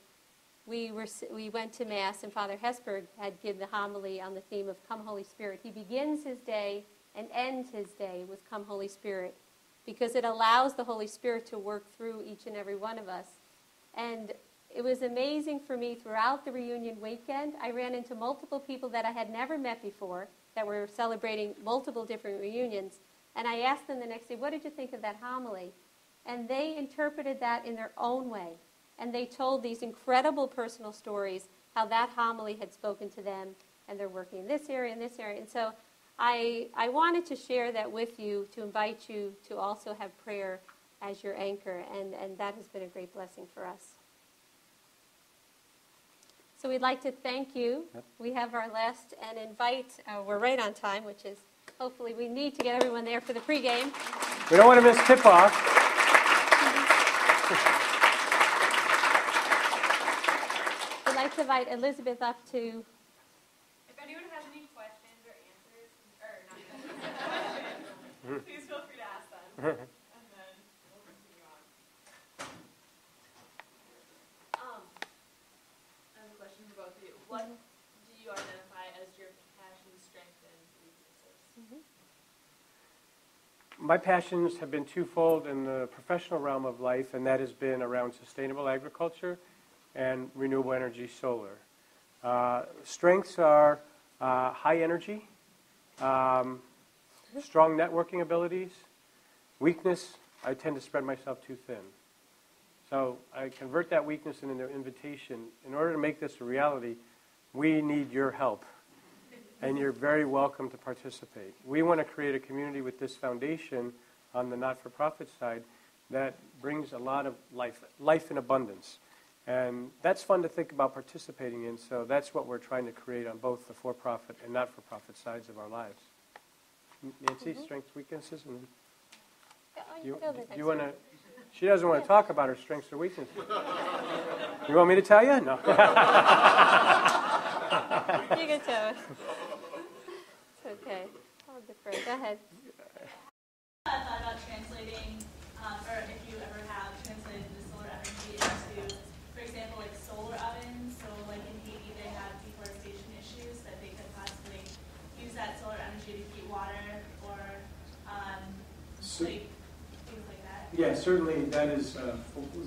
we went to Mass, and Father Hesberg had given the homily on the theme of Come Holy Spirit. He begins his day and ends his day with Come Holy Spirit, because it allows the Holy Spirit to work through each and every one of us. And it was amazing for me throughout the reunion weekend. I ran into multiple people that I had never met before that were celebrating multiple different reunions. And I asked them the next day, what did you think of that homily? And they interpreted that in their own way. And they told these incredible personal stories, how that homily had spoken to them, and they're working in this area and this area. And so I wanted to share that with you, to invite you to also have prayer as your anchor, and that has been a great blessing for us. So we'd like to thank you. Yep. We have our last and invite, we're right on time, which is hopefully we need to get everyone there for the pregame. We don't want to miss tip-off. We'd like to invite Elizabeth up to... If anyone has any questions or answers, or not questions, please feel free to ask them. And then we'll continue on. I have a question for both of you. What do you identify as your passion, strength, and weaknesses? My passions have been twofold in the professional realm of life, and that has been around sustainable agriculture and renewable energy solar. Strengths are high energy, strong networking abilities. Weakness, I tend to spread myself too thin. So I convert that weakness into an invitation. In order to make this a reality, we need your help. And you're very welcome to participate. We want to create a community with this foundation on the not-for-profit side that brings a lot of life in abundance. And that's fun to think about participating in, so that's what we're trying to create on both the for-profit and not-for-profit sides of our lives. Nancy, strengths, weaknesses? And you want to... She doesn't want to talk about her strengths or weaknesses. You want me to tell you? No. You can tell us. It's okay. I'll defer. Go ahead. I thought about translating, or if you ever have translated the solar energy into, for example, like solar ovens. So like in Haiti, they have deforestation issues that they could possibly use that solar energy to heat water or like things like that. Yeah, certainly that is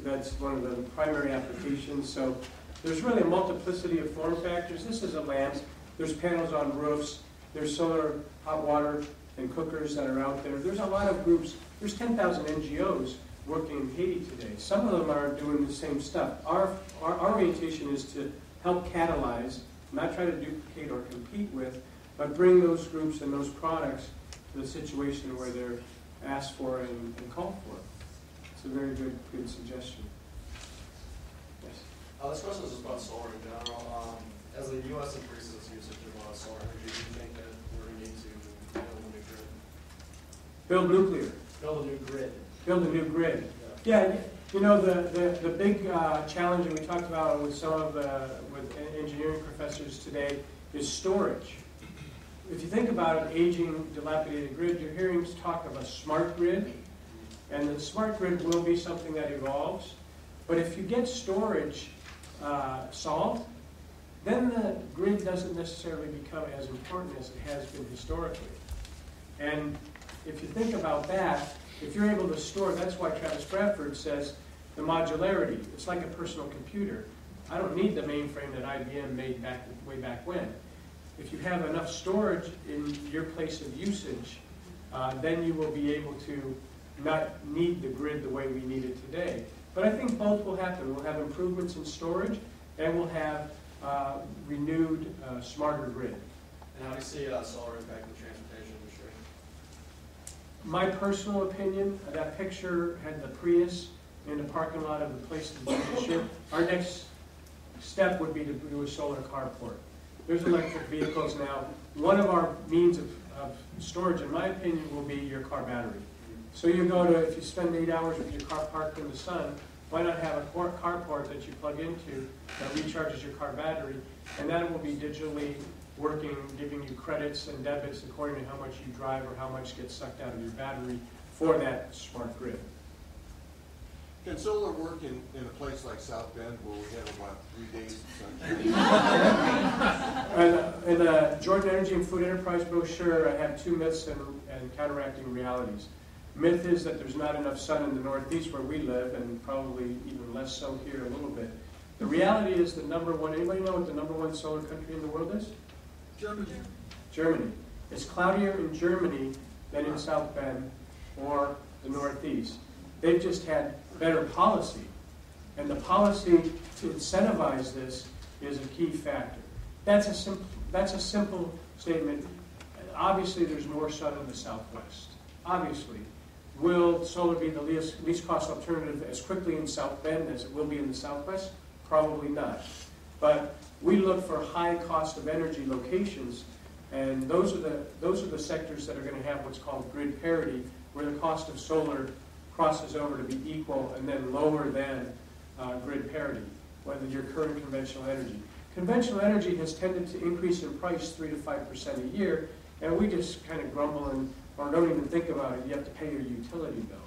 that's one of the primary applications. So there's really a multiplicity of form factors. This is a lamp. There's panels on roofs. There's solar hot water and cookers that are out there. There's a lot of groups. There's 10,000 NGOs working in Haiti today. Some of them are doing the same stuff. Our orientation is to help catalyze, not try to duplicate or compete with, but bring those groups and those products to the situation where they're asked for and called for. It's a very good suggestion. Yes? This question is just about solar in general. As the U.S. increases its usage of solar energy, do you think that we're going to need to build a new grid? Build nuclear. Build a new grid. Build a new grid. Yeah, you know, the big challenge that we talked about with some of with engineering professors today is storage. If you think about an aging, dilapidated grid, you're hearing talk of a smart grid, and the smart grid will be something that evolves. But if you get storage solved, then the grid doesn't necessarily become as important as it has been historically. And if you think about that, if you're able to store, that's why Travis Bradford says the modularity. It's like a personal computer. I don't need the mainframe that IBM made way back when. If you have enough storage in your place of usage, then you will be able to not need the grid the way we need it today. But I think both will happen. We'll have improvements in storage, and we'll have renewed, smarter grid. And how do you see solar impacting the transportation industry? My personal opinion, that picture had the Prius in the parking lot of the place to ship. Our next step would be to do a solar carport. There's electric vehicles now. One of our means of storage, in my opinion, will be your car battery. So you go to, if you spend 8 hours with your car parked in the sun, why not have a carport that you plug into that recharges your car battery, and that will be digitally working, giving you credits and debits according to how much you drive or how much gets sucked out of your battery for that smart grid. Can solar work in a place like South Bend where we have about 3 days of sunshine? In the Jordan Energy and Food Enterprise brochure, I have 2 myths and counteracting realities. Myth is that there's not enough sun in the Northeast where we live, and probably even less so here a little bit. The reality is the number one, anybody know what the number 1 solar country in the world is? Germany. Germany. It's cloudier in Germany than in South Bend or the Northeast. They've just had better policy. And the policy to incentivize this is a key factor. That's a simple statement. Obviously, there's more sun in the Southwest. Obviously. Will solar be the least cost alternative as quickly in South Bend as it will be in the Southwest? Probably not. But we look for high cost of energy locations, and those are the sectors that are going to have what's called grid parity, where the cost of solar crosses over to be equal and then lower than grid parity, whether your current conventional energy. Conventional energy has tended to increase in price 3 to 5% a year, and we just kind of grumble or don't even think about it. You have to pay your utility bill.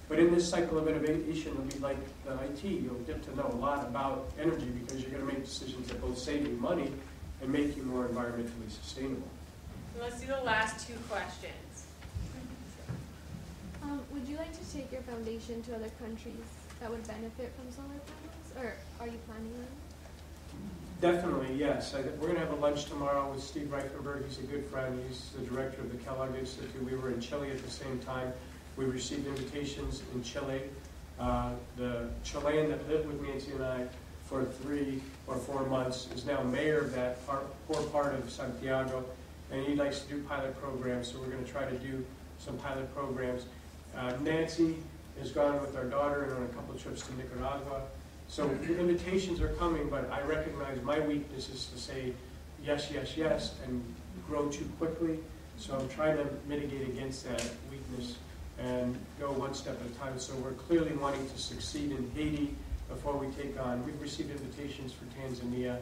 But in this cycle of innovation, it'll be like the IT. You'll get to know a lot about energy because you're going to make decisions that both save you money and make you more environmentally sustainable. Let's do the last 2 questions. Would you like to take your foundation to other countries that would benefit from solar panels, or are you planning on? Definitely, yes. We're going to have a lunch tomorrow with Steve Reichenberg. He's a good friend. He's the director of the Kellogg Institute. We were in Chile at the same time. We received invitations in Chile. The Chilean that lived with Nancy and I for 3 or 4 months is now mayor of that poor part of Santiago, and he likes to do pilot programs, so we're going to try to do some pilot programs. Nancy has gone with our daughter and on a couple of trips to Nicaragua. So the invitations are coming, but I recognize my weakness is to say yes, yes, yes, and grow too quickly. So I'm trying to mitigate against that weakness and go one step at a time. So we're clearly wanting to succeed in Haiti before we take on. We've received invitations for Tanzania,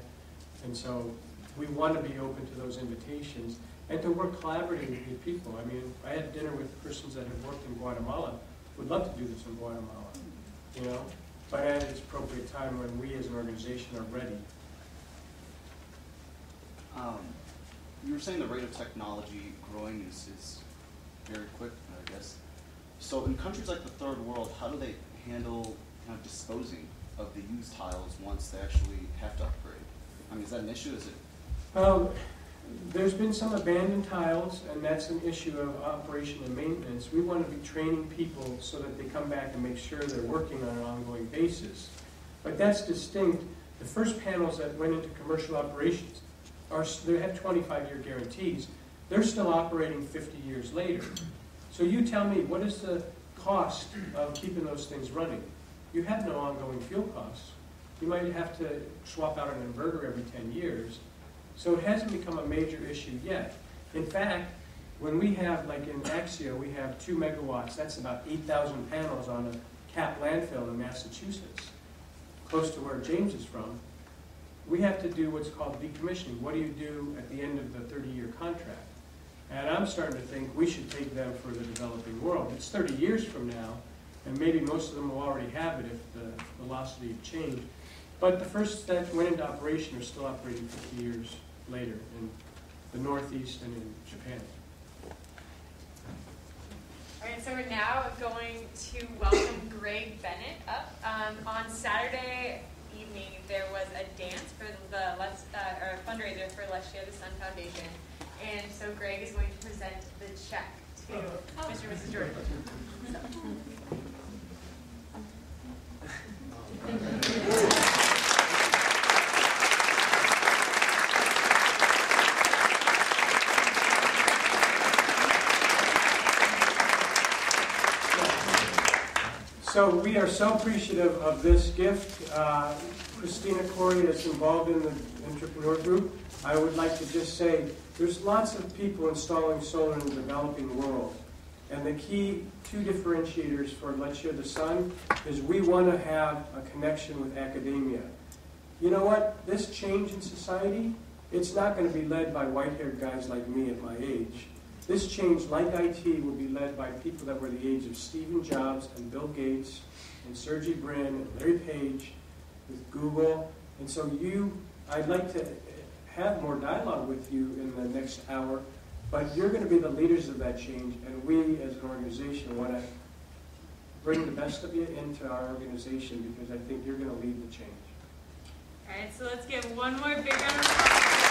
and so we want to be open to those invitations and to work collaboratively with people. I mean, I had dinner with persons that have worked in Guatemala. Would love to do this in Guatemala, you know, but at its appropriate time when we as an organization are ready. You were saying the rate of technology growing is very quick, I guess. So in countries like the third world, how do they handle kind of disposing of the used tiles once they actually have to upgrade? I mean, is that an issue? Is it? There's been some abandoned tiles, and that's an issue of operation and maintenance. We want to be training people so that they come back and make sure they're working on an ongoing basis. But that's distinct. The first panels that went into commercial operations they have 25-year guarantees. They're still operating 50 years later. So you tell me, what is the cost of keeping those things running? You have no ongoing fuel costs. You might have to swap out an inverter every 10 years. So it hasn't become a major issue yet. In fact, when we have, like in Axia, we have 2 megawatts. That's about 8,000 panels on a capped landfill in Massachusetts, close to where James is from. We have to do what's called decommissioning. What do you do at the end of the 30-year contract? And I'm starting to think we should take them for the developing world. It's 30 years from now, and maybe most of them will already have it if the velocity of change. But the first that went into operation are still operating 50 years later in the Northeast and in Japan. All right, so we're now going to welcome Greg Bennett up. On Saturday evening, there was a dance for the or a fundraiser for Let's Share the Sun Foundation. And so Greg is going to present the check to Mr. and Mrs. Jordan. So we are so appreciative of this gift. Christina Corey is involved in the entrepreneur group. I would like to just say there's lots of people installing solar in the developing world. And the key two differentiators for Let's Share the Sun is we want to have a connection with academia. You know what? This change in society, it's not going to be led by white-haired guys like me at my age. This change, like IT, will be led by people that were the age of Steve Jobs and Bill Gates and Sergey Brin and Larry Page with Google. And so I'd like to have more dialogue with you in the next hour, but you're going to be the leaders of that change, and we as an organization want to bring the best of you into our organization because I think you're going to lead the change. All right, so let's give one more big round of applause.